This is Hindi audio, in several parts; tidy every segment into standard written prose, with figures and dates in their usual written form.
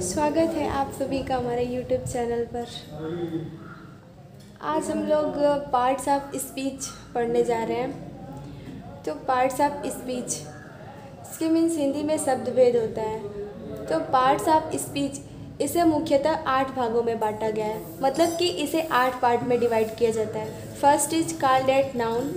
स्वागत है आप सभी का हमारे YouTube चैनल पर। आज हम लोग पार्ट्स ऑफ स्पीच पढ़ने जा रहे हैं। तो पार्ट्स ऑफ स्पीच इसके मीन्स हिंदी में शब्दभेद होता है। तो पार्ट्स ऑफ स्पीच इसे मुख्यतः 8 भागों में बांटा गया है, मतलब कि इसे 8 पार्ट में डिवाइड किया जाता है। First is called eight noun.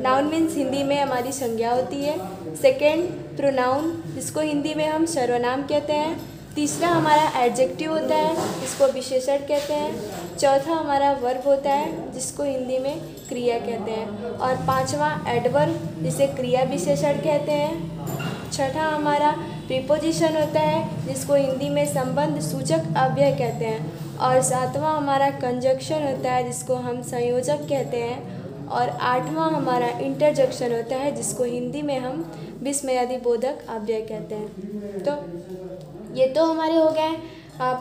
Noun means Hindi में हमारी संज्ञा होती है। सेकेंड प्रोनाउन, जिसको हिंदी में हम सर्वनाम कहते हैं। तीसरा हमारा एडजेक्टिव होता है, जिसको विशेषण कहते हैं। चौथा हमारा वर्ब होता है, जिसको हिंदी में क्रिया कहते हैं। और पांचवा एडवर्ब, जिसे क्रिया विशेषण कहते हैं। छठा हमारा प्रीपोजिशन होता है, जिसको हिंदी में संबंध सूचक अव्यय कहते हैं। और सातवां हमारा कंजक्शन होता है, जिसको हम संयोजक कहते हैं। और आठवां हमारा इंटरजेक्शन होता है, जिसको हिंदी में हम विस्मयादि बोधक अव्यय कहते हैं। तो ये तो हमारे हो गए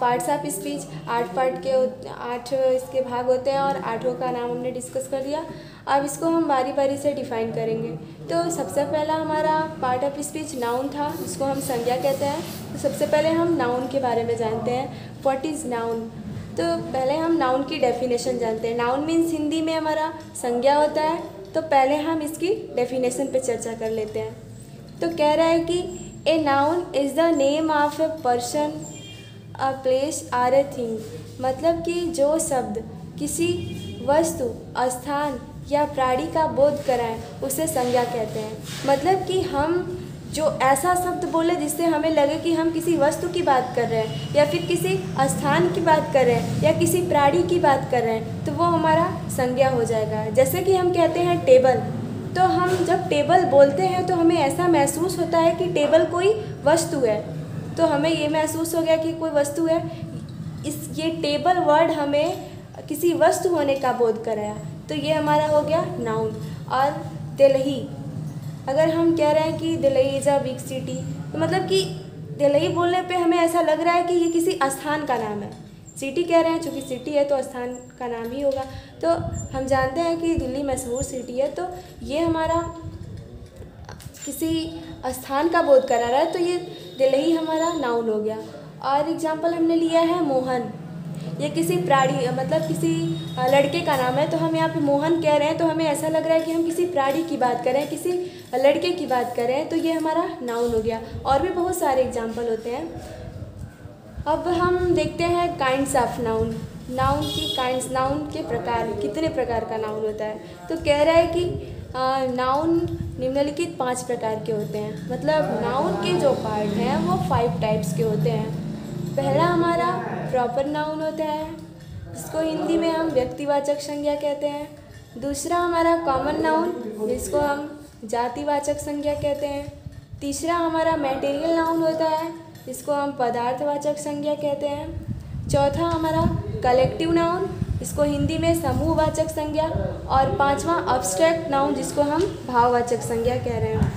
पार्ट्स ऑफ स्पीच। 8 इसके भाग होते हैं और 8 का नाम हमने डिस्कस कर दिया। अब इसको हम बारी बारी से डिफाइन करेंगे। तो सबसे पहला हमारा पार्ट ऑफ स्पीच नाउन था, जिसको हम संज्ञा कहते हैं। तो सबसे पहले हम नाउन के बारे में जानते हैं। What is noun? तो पहले हम नाउन की डेफिनेशन जानते हैं। नाउन मीन्स हिंदी में हमारा संज्ञा होता है। तो पहले हम इसकी डेफिनेशन पे चर्चा कर लेते हैं। तो कह रहा है कि a noun is the name of a person, a place or a thing. मतलब कि जो शब्द किसी वस्तु, स्थान या प्राणी का बोध कराएं, उसे संज्ञा कहते हैं। मतलब कि हम जो ऐसा शब्द बोले जिससे हमें लगे कि हम किसी वस्तु की बात कर रहे हैं, या फिर किसी स्थान की बात कर रहे हैं, या किसी प्राणी की बात कर रहे हैं, तो वो हमारा संज्ञा हो जाएगा। जैसे कि हम कहते हैं टेबल, तो हम जब टेबल बोलते हैं तो हमें ऐसा महसूस होता है कि टेबल कोई वस्तु है। तो हमें ये महसूस हो गया कि कोई वस्तु है। ये टेबल वर्ड हमें किसी वस्तु होने का बोध कराया। तो ये हमारा हो गया नाउन। और दिल्ली, अगर हम कह रहे हैं कि Delhi is a big city, तो मतलब कि दिल्ली बोलने पे हमें ऐसा लग रहा है कि ये किसी स्थान का नाम है। सिटी कह रहे हैं, चूँकि सिटी है तो स्थान का नाम ही होगा। तो हम जानते हैं कि दिल्ली मशहूर सिटी है, तो ये हमारा किसी स्थान का बोध करा रहा है। तो ये दिल्ली हमारा नाउन हो गया। और एग्जांपल हमने लिया है मोहन। ये किसी प्राणी, मतलब किसी लड़के का नाम है। तो हम यहाँ पे मोहन कह रहे हैं, तो हमें ऐसा लग रहा है कि हम किसी प्राणी की बात कर रहे हैं, किसी लड़के की बात कर रहे हैं। तो ये हमारा नाउन हो गया। और भी बहुत सारे एग्जांपल होते हैं। अब हम देखते हैं काइंड्स ऑफ नाउन। नाउन की काइंड्स, नाउन के प्रकार, कितने प्रकार का नाउन होता है। तो कह रहा है कि नाउन निम्नलिखित 5 प्रकार के होते हैं। मतलब नाउन के जो पार्ट हैं वो 5 टाइप्स के होते हैं। पहला हमारा प्रॉपर नाउन होता है, जिसको हिंदी में हम व्यक्तिवाचक संज्ञा कहते हैं। दूसरा हमारा कॉमन नाउन, जिसको हम जातिवाचक संज्ञा कहते हैं। तीसरा हमारा मटेरियल नाउन होता है, जिसको हम पदार्थवाचक संज्ञा कहते हैं। चौथा हमारा कलेक्टिव नाउन, इसको हिंदी में समूहवाचक संज्ञा। और पांचवा अब्स्ट्रैक्ट नाउन, जिसको हम भाववाचक संज्ञा कह रहे हैं।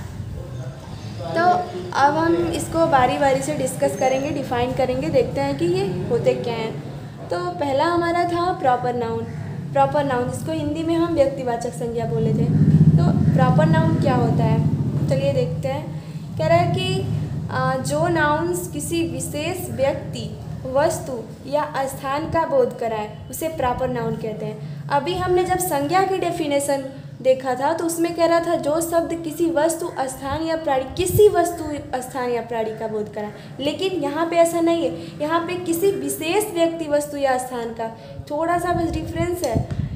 तो अब हम इसको बारी बारी से डिस्कस करेंगे, डिफाइन करेंगे, देखते हैं कि ये होते क्या हैं। तो पहला हमारा था प्रॉपर नाउन। प्रॉपर नाउन, जिसको हिंदी में हम व्यक्तिवाचक संज्ञा बोले थे। तो प्रॉपर नाउन क्या होता है, चलिए देखते हैं। कह रहा है कि जो नाउन्स किसी विशेष व्यक्ति, वस्तु या स्थान का बोध कराए, उसे प्रॉपर नाउन कहते हैं। अभी हमने जब संज्ञा की डेफिनेशन देखा था, तो उसमें कह रहा था जो शब्द किसी वस्तु, स्थान या प्राणी, किसी वस्तु, स्थान या प्राणी का बोध कराए। लेकिन यहाँ पे ऐसा नहीं है। यहाँ पे किसी विशेष व्यक्ति, वस्तु या स्थान का, थोड़ा सा बस डिफरेंस है।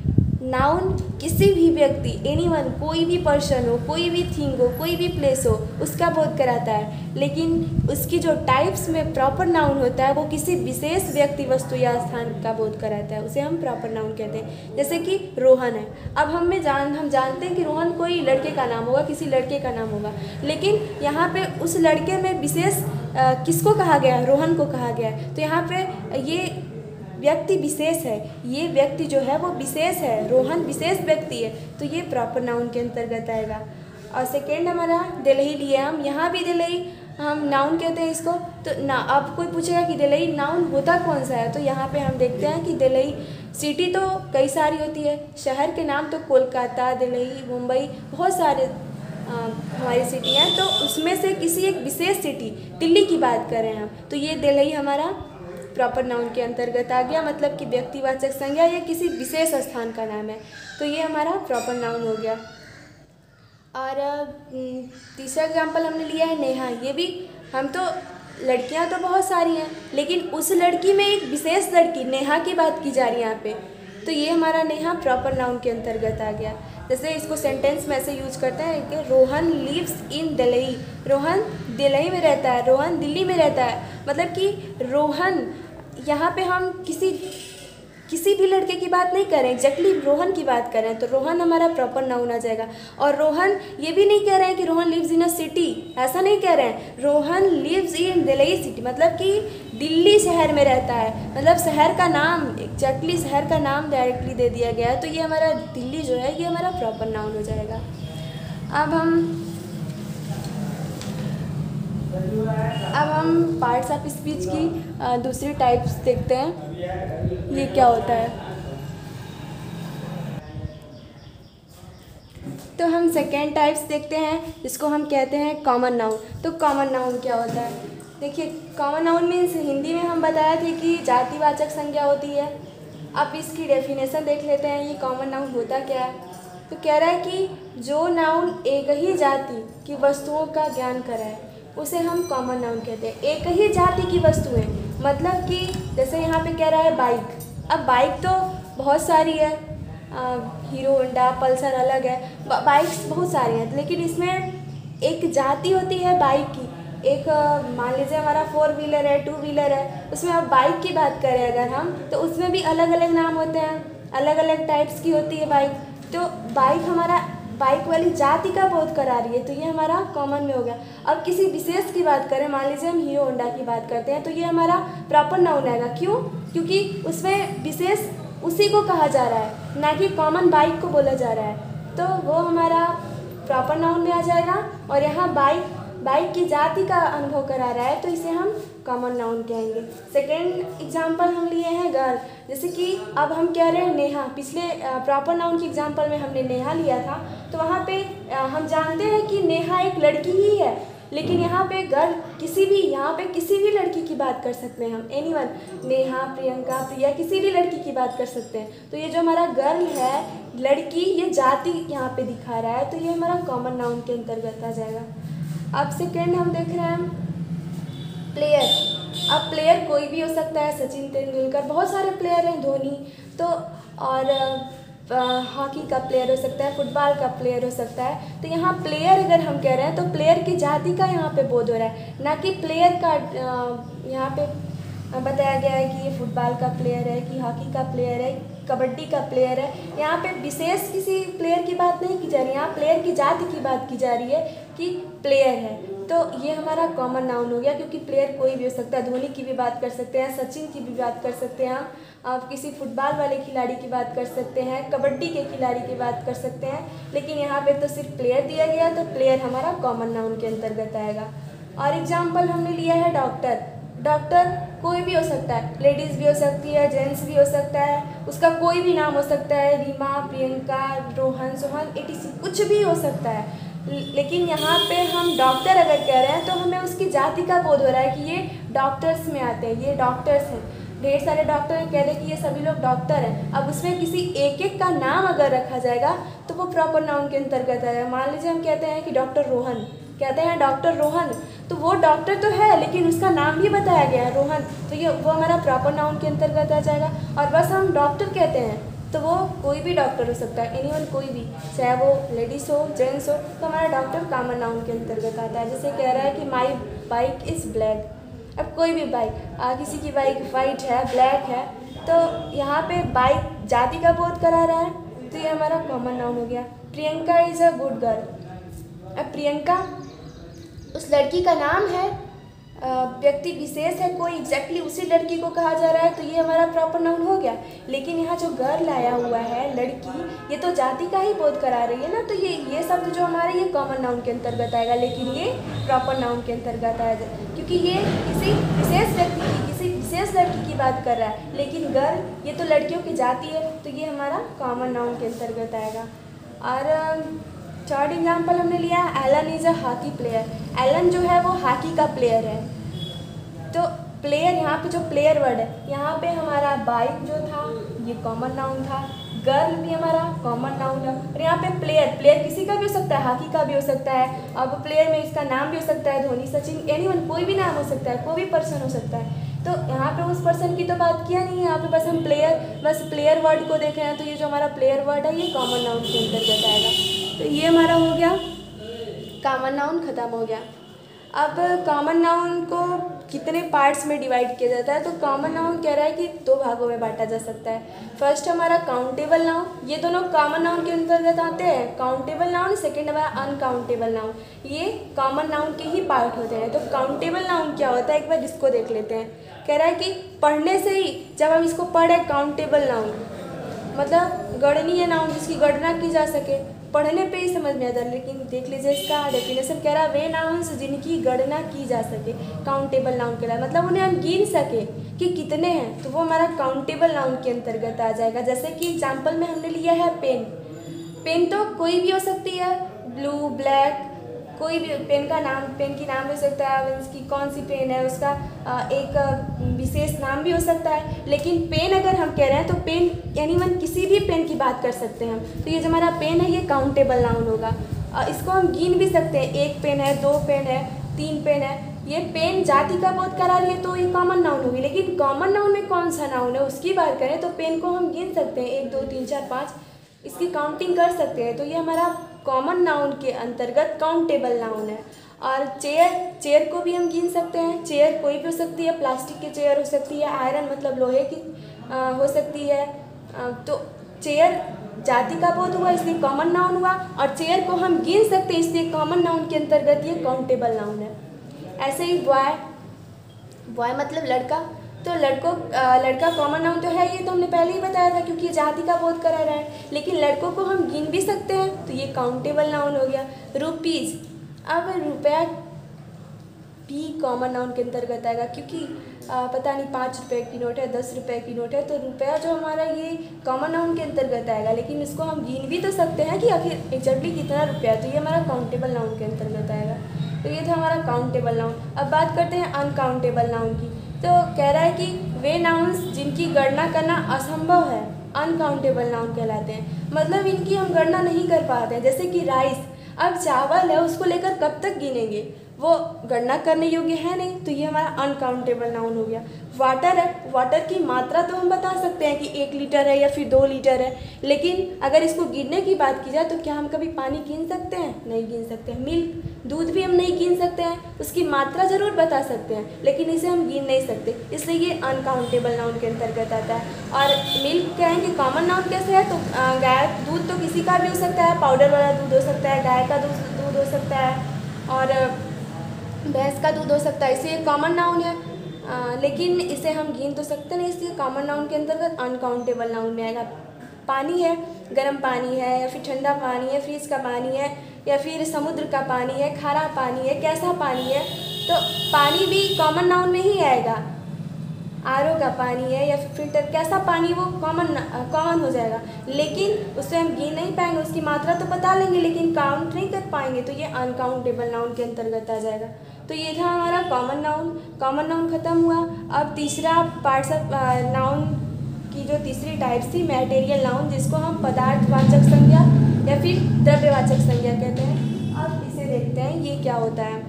नाउन किसी भी व्यक्ति, एनीवन, कोई भी पर्सन हो, कोई भी थिंग हो, कोई भी प्लेस हो, उसका बोध कराता है। लेकिन उसकी जो टाइप्स में प्रॉपर नाउन होता है, वो किसी विशेष व्यक्ति, वस्तु या स्थान का बोध कराता है, उसे हम प्रॉपर नाउन कहते हैं। जैसे कि रोहन है। अब हम जानते हैं कि रोहन कोई लड़के का नाम होगा, किसी लड़के का नाम होगा। लेकिन यहाँ पे उस लड़के में विशेष किसको कहा गया है? रोहन को कहा गया है। तो यहाँ पे ये व्यक्ति विशेष है, ये व्यक्ति जो है वो विशेष है, रोहन विशेष व्यक्ति है। तो ये प्रॉपर नाउन के अंतर्गत आएगा। और सेकेंड हमारा दिल्ली लिया हम। यहाँ भी दिल्ली हम नाउन कहते हैं इसको। तो ना, अब कोई पूछेगा कि दिल्ली नाउन होता कौन सा है, तो यहाँ पे हम देखते हैं कि दिल्ली सिटी तो कई सारी होती है। शहर के नाम तो कोलकाता, दिल्ली, मुंबई, बहुत सारे हमारी सिटी हैं। तो उसमें से किसी एक विशेष सिटी, दिल्ली की बात कर रहे हैं हम, तो ये दिल्ली हमारा प्रॉपर नाउन के अंतर्गत आ गया, मतलब कि व्यक्तिवाचक संज्ञा या किसी विशेष स्थान का नाम है, तो ये हमारा प्रॉपर नाउन हो गया। और तीसरा एग्जाम्पल हमने लिया है नेहा। ये भी हम तो लड़कियां तो बहुत सारी हैं, लेकिन उस लड़की में एक विशेष लड़की नेहा की बात की जा रही है यहाँ पे, तो ये हमारा नेहा प्रॉपर नाउन के अंतर्गत आ गया। जैसे इसको सेंटेंस में ऐसे यूज करते हैं कि रोहन लिव्स इन दिल्ली, रोहन दिल्ली में रहता है, रोहन दिल्ली में रहता है, मतलब कि रोहन, यहाँ पे हम किसी भी लड़के की बात नहीं कर रहे हैं, एग्जैक्टली रोहन की बात कर रहे हैं, तो रोहन हमारा प्रॉपर नाउन आ जाएगा। और रोहन ये भी नहीं कह रहे हैं कि Rohan lives in a city, ऐसा नहीं कह रहे हैं, Rohan lives in Delhi city, मतलब कि दिल्ली शहर में रहता है, मतलब शहर का नाम, एग्जैक्टली शहर का नाम डायरेक्टली दे दिया गया है, तो ये हमारा दिल्ली जो है ये हमारा प्रॉपर नाउन हो जाएगा। अब हम पार्ट्स ऑफ स्पीच की दूसरी टाइप्स देखते हैं, ये क्या होता है। तो हम सेकेंड टाइप्स देखते हैं, जिसको हम कहते हैं कॉमन नाउन। तो कॉमन नाउन क्या होता है? देखिए, कॉमन नाउन मीन्स हिंदी में हम बताए थे कि जातिवाचक संज्ञा होती है। अब इसकी डेफिनेशन देख लेते हैं, ये कॉमन नाउन होता क्या है। तो कह रहा है कि जो नाउन एक ही जाति की वस्तुओं का ज्ञान कराए उसे हम कॉमन नाउन कहते हैं। एक ही जाति की वस्तुएं, मतलब कि जैसे यहाँ पे कह रहा है बाइक। अब बाइक तो बहुत सारी है, हीरो होंडा पल्सर अलग है, बाइक्स बहुत सारी हैं, लेकिन इसमें एक जाति होती है बाइक की। एक मान लीजिए हमारा 4 व्हीलर है, 2 व्हीलर है, उसमें अब बाइक की बात करें अगर हम, तो उसमें भी अलग अलग नाम होते हैं, अलग अलग टाइप्स की होती है बाइक। तो बाइक हमारा बाइक वाली जाति का बोध करा रही है, तो ये हमारा कॉमन में हो गया। अब किसी विशेष की बात करें, मान लीजिए हम हीरो होंडा की बात करते हैं, तो ये हमारा प्रॉपर नाउन आएगा। क्यों? क्योंकि उसमें विशेष उसी को कहा जा रहा है, ना कि कॉमन बाइक को बोला जा रहा है, तो वो हमारा प्रॉपर नाउन में आ जाएगा। और यहाँ बाइक की जाति का अनुभव करा रहा है, तो इसे हम कॉमन नाउन कहेंगे। सेकेंड एग्जाम्पल हम लिए हैं गर्ल, जैसे कि अब हम कह रहे हैं नेहा। पिछले प्रॉपर नाउन की एग्जाम्पल में हमने नेहा लिया था, तो वहाँ पे हम जानते हैं कि नेहा एक लड़की ही है, लेकिन यहाँ पे गर्ल यहाँ पे किसी भी लड़की की बात कर सकते हैं हम, एनीवन, नेहा, प्रियंका, प्रिया, किसी भी लड़की की बात कर सकते हैं। तो ये जो हमारा गर्ल है, लड़की, ये जाति यहाँ पे दिखा रहा है, तो ये हमारा कॉमन नाउन के अंतर्गत आ जाएगा। अब सेकेंड हम देख रहे हैं प्लेयर। अब प्लेयर कोई भी हो सकता है, सचिन तेंदुलकर, बहुत सारे प्लेयर हैं, धोनी, तो और हॉकी का प्लेयर हो सकता है, फुटबॉल का प्लेयर हो सकता है। तो यहाँ प्लेयर अगर हम कह रहे हैं, तो प्लेयर की जाति का यहाँ पे बोध हो रहा है, ना कि प्लेयर का यहाँ पे बताया गया है कि ये फुटबॉल का प्लेयर है, कि हॉकी का प्लेयर है, कबड्डी का प्लेयर है। यहाँ पे विशेष किसी प्लेयर की बात नहीं की जा रही है, यहाँ प्लेयर की जाति की बात की जा रही है कि प्लेयर है। तो ये हमारा कॉमन नाउन हो गया, क्योंकि प्लेयर कोई भी हो सकता है, धोनी की भी बात कर सकते हैं, सचिन की भी बात कर सकते हैं, आप किसी फुटबॉल वाले खिलाड़ी की बात कर सकते हैं, कबड्डी के खिलाड़ी की बात कर सकते हैं, लेकिन यहाँ पे तो सिर्फ प्लेयर दिया गया, तो प्लेयर हमारा कॉमन नाउन के अंतर्गत आएगा। और एग्जाम्पल हमने लिया है डॉक्टर। डॉक्टर कोई भी हो सकता है, लेडीज़ भी हो सकती है, जेंट्स भी हो सकता है, उसका कोई भी नाम हो सकता है, रीमा, प्रियंका, रोहन, सोहन, etc, कुछ भी हो सकता है। लेकिन यहाँ पे हम डॉक्टर अगर कह रहे हैं, तो हमें उसकी जाति का बोध हो रहा है कि ये डॉक्टर्स में आते हैं, ये डॉक्टर्स हैं, ढेर सारे डॉक्टर हैं, कह रहे कि ये सभी लोग डॉक्टर हैं। अब उसमें किसी एक का नाम अगर रखा जाएगा, तो वो प्रॉपर नाउन के अंतर्गत आएगा। मान लीजिए हम कहते हैं कि डॉक्टर रोहन, कहते हैं डॉक्टर रोहन, तो वो डॉक्टर तो है, लेकिन उसका नाम भी बताया गया है रोहन, तो ये वो हमारा प्रॉपर नाउन के अंतर्गत आ जाएगा। और बस हम डॉक्टर कहते हैं, तो वो कोई भी डॉक्टर हो सकता है, एनीवन, कोई भी, चाहे वो लेडीज़ हो, जेंट्स हो, तो हमारा डॉक्टर कॉमन नाउन के अंतर्गत आता है। जैसे कह रहा है कि माई बाइक इज़ ब्लैक। अब कोई भी बाइक, किसी की बाइक वाइट है, ब्लैक है, तो यहाँ पे बाइक जाति का बोध करा रहा है, तो ये हमारा कॉमन नाउन हो गया। Priyanka is a good girl. अब प्रियंका उस लड़की का नाम है, व्यक्ति विशेष है, कोई एग्जैक्टली उसी लड़की को कहा जा रहा है, तो ये हमारा प्रॉपर नाउन हो गया। लेकिन यहाँ जो गर्ल आया हुआ है, लड़की, ये तो जाति का ही बोध करा रही है ना, तो ये शब्द जो हमारा, ये कॉमन नाउन के अंतर्गत आएगा, लेकिन ये प्रॉपर नाउन के अंतर्गत आएगा, क्योंकि ये किसी विशेष व्यक्ति की, किसी विशेष लड़की की बात कर रहा है। लेकिन गर्ल, ये तो लड़कियों की जाति है, तो ये हमारा कॉमन नाउन के अंतर्गत आएगा। और थर्ड एग्जाम्पल हमने लिया है Alan is a hockey player. Alan जो है वो हॉकी का प्लेयर है। तो प्लेयर, यहाँ पे जो प्लेयर वर्ड है, यहाँ पे हमारा बाइक जो था ये कॉमन नाउन था, गर्ल भी हमारा कॉमन नाउन है, और यहाँ पे प्लेयर, प्लेयर किसी का भी हो सकता है, हॉकी का भी हो सकता है, अब प्लेयर में इसका नाम भी हो सकता है, धोनी, सचिन, एनीवन, कोई भी नाम हो सकता है, कोई भी पर्सन हो सकता है। तो यहाँ पे उस पर्सन की तो बात किया नहीं है, यहाँ पे बस हम प्लेयर वर्ड को देखे हैं, तो ये जो हमारा प्लेयर वर्ड है ये कॉमन नाउन के अंतर्गत आएगा। तो ये हमारा हो गया, कॉमन नाउन खत्म हो गया। अब कॉमन नाउन को कितने पार्ट्स में डिवाइड किया जाता है, तो कॉमन नाउन कह रहा है कि 2 भागों में बांटा जा सकता है। फर्स्ट हमारा काउंटेबल नाउन, ये दोनों कॉमन नाउन के अंतर्गत आते हैं, काउंटेबल नाउन, सेकंड हमारा अनकाउंटेबल नाउन, ये कॉमन नाउन के ही पार्ट होते हैं। तो काउंटेबल नाउन क्या होता है, एक बार इसको देख लेते हैं। कह रहा है कि पढ़ने से ही, जब हम इसको पढ़े, काउंटेबल नाउन मतलब गणनीय नाउन, जिसकी गणना की जा सके, पढ़ने पे ही समझ में आता है, लेकिन देख लीजिए इसका डेफिनेशन कह रहा है वे नाउन्स जिनकी गणना की जा सके, काउंटेबल नाउन के लिए मतलब उन्हें हम गिन सके कि कितने हैं, तो वो हमारा काउंटेबल नाउन के अंतर्गत आ जाएगा। जैसे कि एग्जाम्पल में हमने लिया है पेन, पेन तो कोई भी हो सकती है, ब्लू, ब्लैक, कोई भी पेन का नाम, पेन की नाम हो सकता है, उसकी कौन सी पेन है, उसका एक विशेष नाम भी हो सकता है। लेकिन पेन अगर हम कह रहे हैं तो पेन एनीवन, किसी भी पेन की बात कर सकते हैं हम। तो ये जो हमारा पेन है ये काउंटेबल नाउन होगा। इसको हम गिन भी सकते हैं, 1 पेन है, 2 पेन है, 3 पेन है। ये पेन जाति का बोध करा रही है तो ये कॉमन नाउन होगी, लेकिन कॉमन नाउन में कौन सा नाउन है उसकी बात करें तो पेन को हम गिन सकते हैं, 1 2 3 4 5, इसकी काउंटिंग कर सकते हैं। तो ये हमारा कॉमन नाउन के अंतर्गत काउंटेबल नाउन है। और चेयर, चेयर को भी हम गिन सकते हैं, चेयर कोई भी हो सकती है, प्लास्टिक की चेयर हो सकती है, आयरन मतलब लोहे की हो सकती है। तो चेयर जाति का बोध हुआ इसलिए कॉमन नाउन हुआ, और चेयर को हम गिन सकते हैं इसलिए कॉमन नाउन के अंतर्गत ये काउंटेबल नाउन है। ऐसे ही बॉय, बॉय मतलब लड़का, तो लड़का कॉमन नाउन तो है, ये तो हमने पहले ही बताया था क्योंकि ये जाति का बोध करा रहा है, लेकिन लड़कों को हम गिन भी सकते हैं तो ये काउंटेबल नाउन हो गया। रुपीज़, अब रुपया भी कॉमन नाउन के अंतर्गत आएगा क्योंकि पता नहीं 5 रुपये की नोट है, 10 रुपये की नोट है, तो रुपया जो हमारा ये कॉमन नाउन के अंतर्गत आएगा, लेकिन इसको हम गिन भी तो सकते हैं कि आखिर एग्जैक्टली कितना रुपया, तो ये हमारा काउंटेबल नाउन के अंतर्गत आएगा। तो ये था हमारा काउंटेबल नाउन। अब बात करते हैं अनकाउंटेबल नाउन की। तो कह रहा है कि वे नाउन्स जिनकी गणना करना असंभव है अनकाउंटेबल नाउन कहलाते हैं, मतलब इनकी हम गणना नहीं कर पाते हैं। जैसे कि राइस, अब चावल है उसको लेकर कब तक गिनेंगे, वो गणना करने योग्य है नहीं, तो ये हमारा अनकाउंटेबल नाउन हो गया। वाटर है, वाटर की मात्रा तो हम बता सकते हैं कि 1 लीटर है या फिर 2 लीटर है, लेकिन अगर इसको गिनने की बात की जाए तो क्या हम कभी पानी गिन सकते हैं, नहीं गिन सकते हैं। मिल्क, दूध भी हम नहीं गिन सकते हैं, उसकी मात्रा ज़रूर बता सकते हैं लेकिन इसे हम गिन नहीं सकते, इसलिए ये अनकाउंटेबल नाउन के अंतर्गत आता है। और मिल्क कहेंगे कॉमन नाउन कैसे है, तो गाय दूध तो किसी का भी हो सकता है, पाउडर वाला दूध हो सकता है, गाय का दूध हो सकता है, और भैंस का दूध हो सकता है, इसलिए कॉमन नाउन है। लेकिन इसे हम गिन तो सकते नहीं, इसलिए कॉमन नाउन के अंतर्गत अनकाउंटेबल नाउन में आएगा। पानी है, गर्म पानी है या फिर ठंडा पानी है, फ्रिज का पानी है या फिर समुद्र का पानी है, खारा पानी है, कैसा पानी है, तो पानी भी कॉमन नाउन में ही आएगा। आरओ का पानी है या फिर फिल्टर, कैसा पानी, वो कॉमन हो जाएगा, लेकिन उसे हम गिन नहीं पाएंगे, उसकी मात्रा तो बता लेंगे लेकिन काउंट नहीं कर पाएंगे, तो ये अनकाउंटेबल नाउन के अंतर्गत आ जाएगा। तो ये था हमारा कॉमन नाउन। कॉमन नाउन खत्म हुआ। अब तीसरा पार्ट्स ऑफ नाउन की जो तीसरी टाइप्स थी मैटेरियल नाउन, जिसको हम पदार्थवाचक संज्ञा या फिर द्रव्यवाचक संज्ञा कहते हैं। अब इसे देखते हैं ये क्या होता है।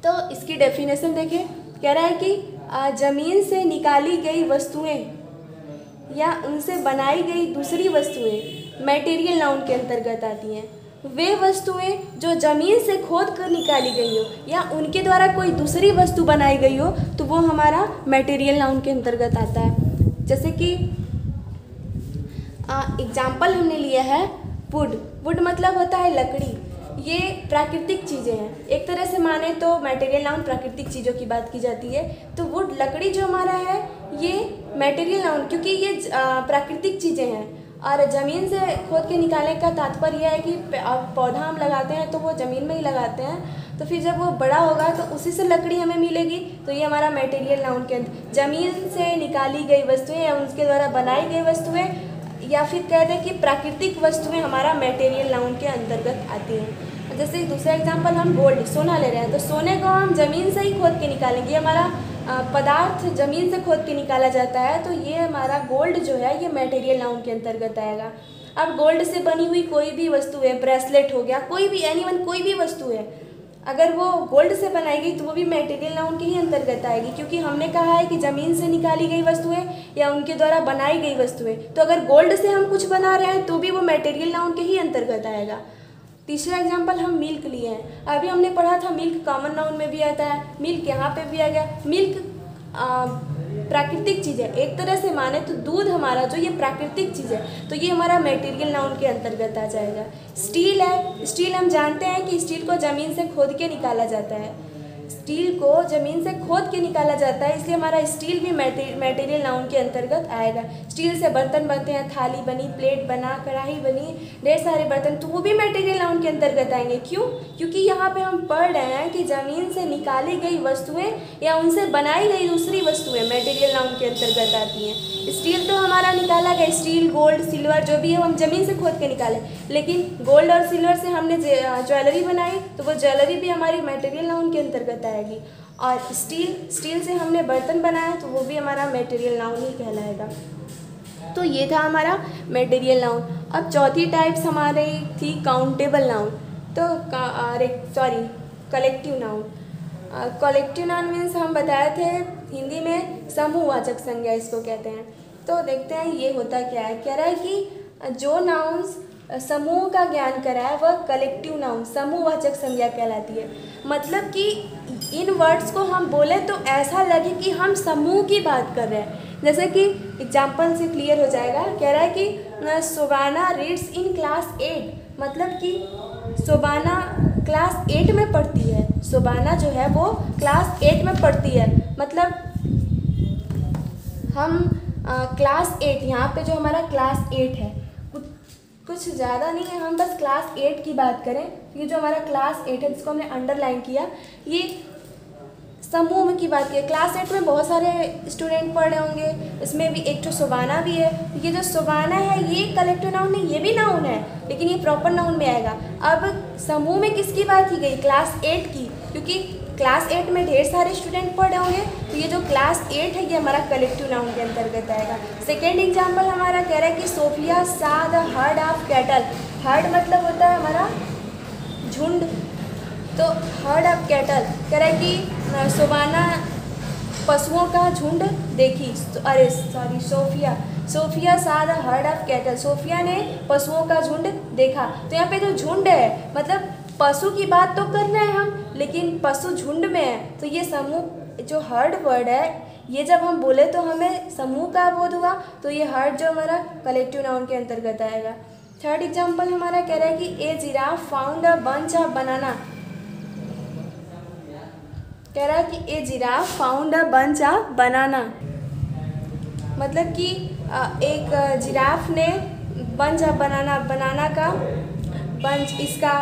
तो इसकी डेफिनेशन देखिए, कह रहा है कि ज़मीन से निकाली गई वस्तुएं या उनसे बनाई गई दूसरी वस्तुएं मैटेरियल नाउन के अंतर्गत आती हैं। वे वस्तुएं जो ज़मीन से खोद कर निकाली गई हो या उनके द्वारा कोई दूसरी वस्तु बनाई गई हो तो वो हमारा मैटेरियल नाउन के अंतर्गत आता है। जैसे कि एग्जाम्पल हमने लिया है वुड। वुड मतलब होता है लकड़ी। ये प्राकृतिक चीज़ें हैं, एक तरह से माने तो मैटेरियल नाउन प्राकृतिक चीज़ों की बात की जाती है। तो वुड लकड़ी जो हमारा है ये मैटेरियल नाउन, क्योंकि ये प्राकृतिक चीज़ें हैं। और ज़मीन से खोद के निकालने का तात्पर्य यह है कि पौधा हम लगाते हैं तो वो ज़मीन में ही लगाते हैं, तो फिर जब वो बड़ा होगा तो उसी से लकड़ी हमें मिलेगी, तो ये हमारा मैटेरियल नाउन के अंदर ज़मीन से निकाली गई वस्तुएं या उसके द्वारा बनाई गई वस्तुएं या फिर कहते हैं कि प्राकृतिक वस्तुएं हमारा मैटेरियल नाउन के अंतर्गत आती हैं। जैसे दूसरा एग्जांपल हम गोल्ड, सोना ले रहे हैं, तो सोने को हम ज़मीन से ही खोद के निकालेंगे, हमारा पदार्थ ज़मीन से खोद के निकाला जाता है, तो ये हमारा गोल्ड जो है ये मटेरियल नाउन के अंतर्गत आएगा। अब गोल्ड से बनी हुई कोई भी वस्तु है, ब्रेसलेट हो गया, कोई भी एनीवन कोई भी वस्तु है, अगर वो गोल्ड से बनाई गई तो वो भी मटेरियल नाउन के ही अंतर्गत आएगी, क्योंकि हमने कहा है कि ज़मीन से निकाली गई वस्तुएं या उनके द्वारा बनाई गई वस्तुएं। तो अगर गोल्ड से हम कुछ बना रहे हैं तो भी वो मटेरियल नाउन के ही अंतर्गत आएगा। तीसरा एग्जाम्पल हम मिल्क लिए हैं। अभी हमने पढ़ा था मिल्क कॉमन नाउन में भी आता है, मिल्क यहाँ पे भी आ गया। मिल्क प्राकृतिक चीज़ है, एक तरह से माने तो दूध हमारा जो ये प्राकृतिक चीज़ है, तो ये हमारा मटेरियल नाउन के अंतर्गत आ जाएगा। स्टील है, स्टील हम जानते हैं कि स्टील को ज़मीन से खोद के निकाला जाता है, स्टील को ज़मीन से खोद के निकाला जाता है, इसलिए हमारा स्टील भी मटेरियल नाउन के अंतर्गत आएगा। स्टील से बर्तन बनते हैं, थाली बनी, प्लेट बना, कढ़ाई बनी, ढेर सारे बर्तन, तो वो भी मटेरियल नाउन के अंतर्गत आएंगे। क्यों? क्योंकि यहाँ पे हम पढ़ रहे हैं कि ज़मीन से निकाली गई वस्तुएं या उनसे बनाई गई दूसरी वस्तुएं मटेरियल नाउन के अंतर्गत आती हैं। स्टील तो हमारा निकाला गया, स्टील, गोल्ड, सिल्वर जो भी है हम ज़मीन से खोद के निकाले, लेकिन गोल्ड और सिल्वर से हमने ज्वेलरी बनाई तो वो ज्वेलरी भी हमारी मटेरियल नाउन के अंतर्गत आएगी। और स्टील से हमने बर्तन बनाया तो वो भी हमारा मटेरियल नाउन ही कहलाएगा। तो ये था हमारा मटेरियल नाउन। अब चौथी टाइप्स हमारी थी काउंटेबल नाउन, तो collective noun. Collective noun means हम बताए थे हिंदी में समूहवाचक संज्ञा इसको कहते हैं। तो देखते हैं ये होता क्या है। कह रहा है कि जो नाउन्स समूह का ज्ञान कराए वह कलेक्टिव नाउन समूहवाचक संज्ञा कहलाती है। मतलब कि इन वर्ड्स को हम बोले तो ऐसा लगे कि हम समूह की बात कर रहे हैं। जैसे कि एग्जाम्पल से क्लियर हो जाएगा। कह रहा है कि शोबाना रीड्स इन क्लास 8, मतलब कि शोबाना क्लास 8 में पढ़ती है। शोबाना जो है वो क्लास 8 में पढ़ती है, मतलब हम क्लास 8, यहाँ पे जो हमारा क्लास 8 है, कुछ ज़्यादा नहीं है, हम बस क्लास 8 की बात करें। ये जो हमारा क्लास 8 है जिसको हमने अंडरलाइन किया, ये समूह में की बात की है। क्लास 8 में बहुत सारे स्टूडेंट पढ़ रहे होंगे, इसमें भी एक तो शोबाना भी है। ये जो शोबाना है ये कलेक्टिव नाउन नहीं, ये भी नाउन है, लेकिन ये प्रॉपर नाउन में आएगा। अब समूह में किसकी बात की गई? क्लास 8 की, क्योंकि क्लास 8 में ढेर सारे स्टूडेंट पढ़ रहे होंगे, तो ये जो क्लास 8 है ये हमारा कलेक्टिव नाउन के अंतर्गत आएगा। सेकेंड एग्जाम्पल हमारा कह रहा है कि Sophia saw the herd of cattle. Heard मतलब होता है हमारा झुंड, तो हर्ड ऑफ कैटल कह रहा है कि शोबाना पशुओं का झुंड देखी। Sophia saw the herd of cattle, Sophia ने पशुओं का झुंड देखा। तो यहाँ पे जो झुंड है मतलब पशु की बात तो कर रहे हैं हम, लेकिन पशु झुंड में है, तो ये समूह जो हर्ड वर्ड है ये जब हम बोले तो हमें समूह का बोध हुआ, तो ये हर्ड जो हमारा कलेक्टिव नाउन के अंतर्गत आएगा। थर्ड एग्जाम्पल हमारा कह रहा है कि a giraffe found a bunch of banana. कह रहा है कि a giraffe found a bunch of banana, मतलब कि एक जिराफ ने बंच ऑफ बनाना का बंच, इसका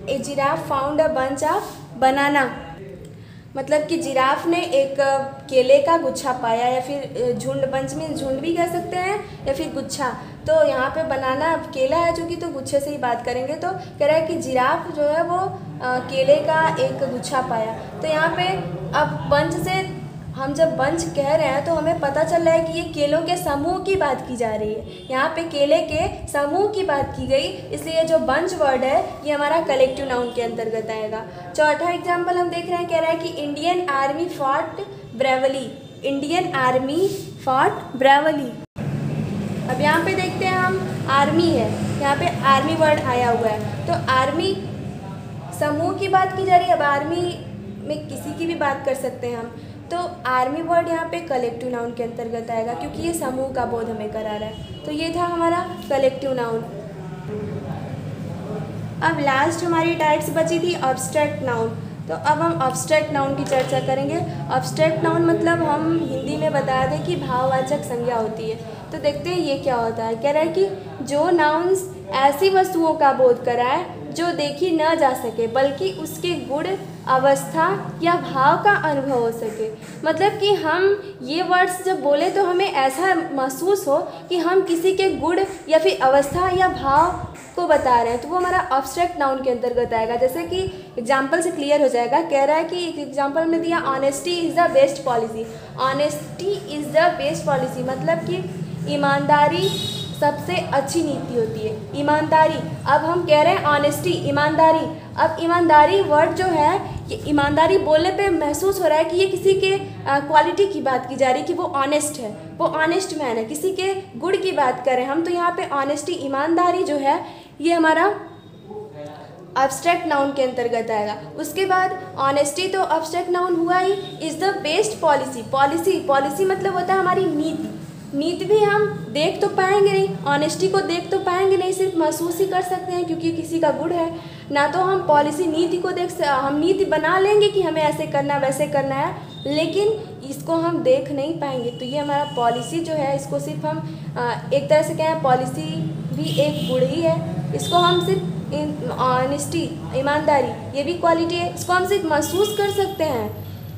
a giraffe found a bunch of banana, मतलब कि जिराफ ने एक केले का गुच्छा पाया, या फिर झुंड, बंच में झुंड भी कह सकते हैं या फिर गुच्छा। तो यहाँ पे बनाना केला है चूँकि, तो गुच्छे से ही बात करेंगे। तो कह रहा है कि जिराफ जो है वो केले का एक गुच्छा पाया। तो यहाँ पे अब बंच से हम जब बंच कह रहे हैं तो हमें पता चल रहा है कि ये केलों के समूह की बात की जा रही है। यहाँ पे केले के समूह की बात की गई, इसलिए जो बंच वर्ड है ये हमारा कलेक्टिव नाउन के अंतर्गत आएगा। चौथा एग्जाम्पल हम देख रहे हैं, कह रहा है कि Indian army fought bravely. Indian army fought bravely. अब यहाँ पे देखते हैं हम आर्मी है, यहाँ पे आर्मी वर्ड आया हुआ है, तो आर्मी समूह की बात की जा रही है। अब आर्मी में किसी की भी बात कर सकते हैं हम, तो आर्मी वर्ड यहाँ पे कलेक्टिव नाउन के अंतर्गत आएगा, क्योंकि ये समूह का बोध हमें करा रहा है। तो ये था हमारा कलेक्टिव नाउन। अब लास्ट हमारी टाइप्स बची थी अब्स्ट्रैक्ट नाउन। तो अब हम अब्स्ट्रैक्ट नाउन की चर्चा करेंगे। अब्स्ट्रैक्ट नाउन मतलब हम हिंदी में बता दें कि भाववाचक संज्ञा होती है। तो देखते हैं ये क्या होता है। कह रहा है कि जो नाउन्स ऐसी वस्तुओं का बोध कराए जो देखी न जा सके, बल्कि उसके गुण अवस्था या भाव का अनुभव हो सके। मतलब कि हम ये वर्ड्स जब बोले तो हमें ऐसा महसूस हो कि हम किसी के गुण या फिर अवस्था या भाव को बता रहे हैं, तो वो हमारा एब्स्ट्रैक्ट नाउन के अंतर्गत आएगा। जैसे कि एग्जाम्पल से क्लियर हो जाएगा। कह रहा है कि एक एग्जाम्पल में दिया, honesty is the best policy. Honesty is the best policy मतलब कि ईमानदारी सबसे अच्छी नीति होती है। ईमानदारी, अब हम कह रहे हैं ऑनेस्टी, ईमानदारी। अब ईमानदारी वर्ड जो है, ये ईमानदारी बोलने पे महसूस हो रहा है कि ये किसी के क्वालिटी की बात की जा रही है कि वो ऑनेस्ट है, वो ऑनेस्ट मैन है, किसी के गुण की बात करें हम। तो यहाँ पे ऑनेस्टी, ईमानदारी जो है ये हमारा एब्स्ट्रैक्ट नाउन के अंतर्गत आएगा। उसके बाद ऑनेस्टी तो एब्स्ट्रैक्ट नाउन हुआ ही। Is the best policy, policy मतलब होता है हमारी नीति। नीति भी हम देख तो पाएंगे नहीं, ऑनेस्टी को देख तो पाएंगे नहीं, सिर्फ महसूस ही कर सकते हैं क्योंकि किसी का गुण है ना। तो हम पॉलिसी, नीति को हम नीति बना लेंगे कि हमें ऐसे करना वैसे करना है, लेकिन इसको हम देख नहीं पाएंगे। तो ये हमारा पॉलिसी जो है, इसको सिर्फ हम एक तरह से कहें, पॉलिसी भी एक गुण ही है। इसको हम सिर्फ ऑनेस्टी, ईमानदारी, ये भी क्वालिटी है, इसको हम सिर्फ महसूस कर सकते हैं,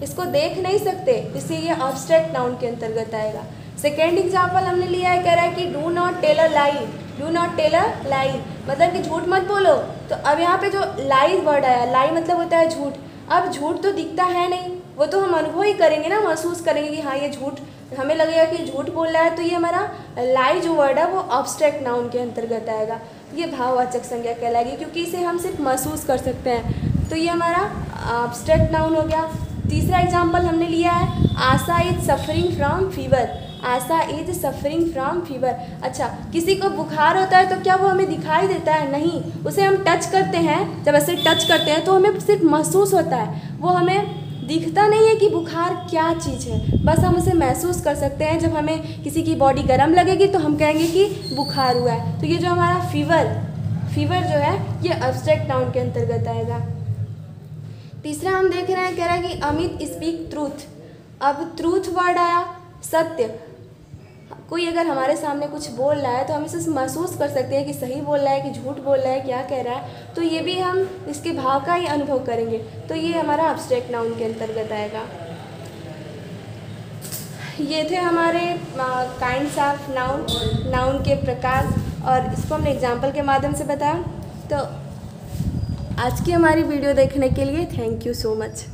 इसको देख नहीं सकते, इसलिए ये एब्स्ट्रैक्ट नाउन के अंतर्गत आएगा। सेकेंड एग्जाम्पल हमने लिया है, कह रहा है कि do not tell a lie, do not tell a lie मतलब कि झूठ मत बोलो। तो अब यहाँ पे जो लाई वर्ड आया, लाई मतलब होता है झूठ। अब झूठ तो दिखता है नहीं, वो तो हम अनुभव ही करेंगे ना, महसूस करेंगे कि हाँ ये झूठ, हमें लगेगा कि झूठ बोल रहा है। तो ये हमारा लाई जो वर्ड है वो एब्स्ट्रैक्ट नाउन के अंतर्गत आएगा। ये भाववाचक संज्ञा कहलाएगी क्योंकि इसे हम सिर्फ महसूस कर सकते हैं। तो ये हमारा एब्स्ट्रैक्ट नाउन हो गया। तीसरा एग्जाम्पल हमने लिया है, Asha is suffering from fever. Asha is suffering from fever. अच्छा, किसी को बुखार होता है तो क्या वो हमें दिखाई देता है? नहीं, उसे हम टच करते हैं, जब ऐसे टच करते हैं तो हमें सिर्फ महसूस होता है, वो हमें दिखता नहीं है कि बुखार क्या चीज़ है, बस हम उसे महसूस कर सकते हैं। जब हमें किसी की बॉडी गर्म लगेगी तो हम कहेंगे कि बुखार हुआ है। तो ये जो हमारा फीवर जो है ये एब्स्ट्रैक्ट नाउन के अंतर्गत आएगा। तीसरा हम देख रहे हैं, कह रहा है कि अमित स्पीक ट्रूथ। अब ट्रूथ वर्ड आया, सत्य। कोई अगर हमारे सामने कुछ बोल रहा है तो हम इसे महसूस कर सकते हैं कि सही बोल रहा है कि झूठ बोल रहा है, क्या कह रहा है। तो ये भी हम इसके भाव का ही अनुभव करेंगे। तो ये हमारा एब्स्ट्रैक्ट नाउन के अंतर्गत आएगा। ये थे हमारे काइंड्स ऑफ नाउन के प्रकार, और इसको हमने एग्जाम्पल के माध्यम से बताया। तो आज की हमारी वीडियो देखने के लिए थैंक यू सो मच।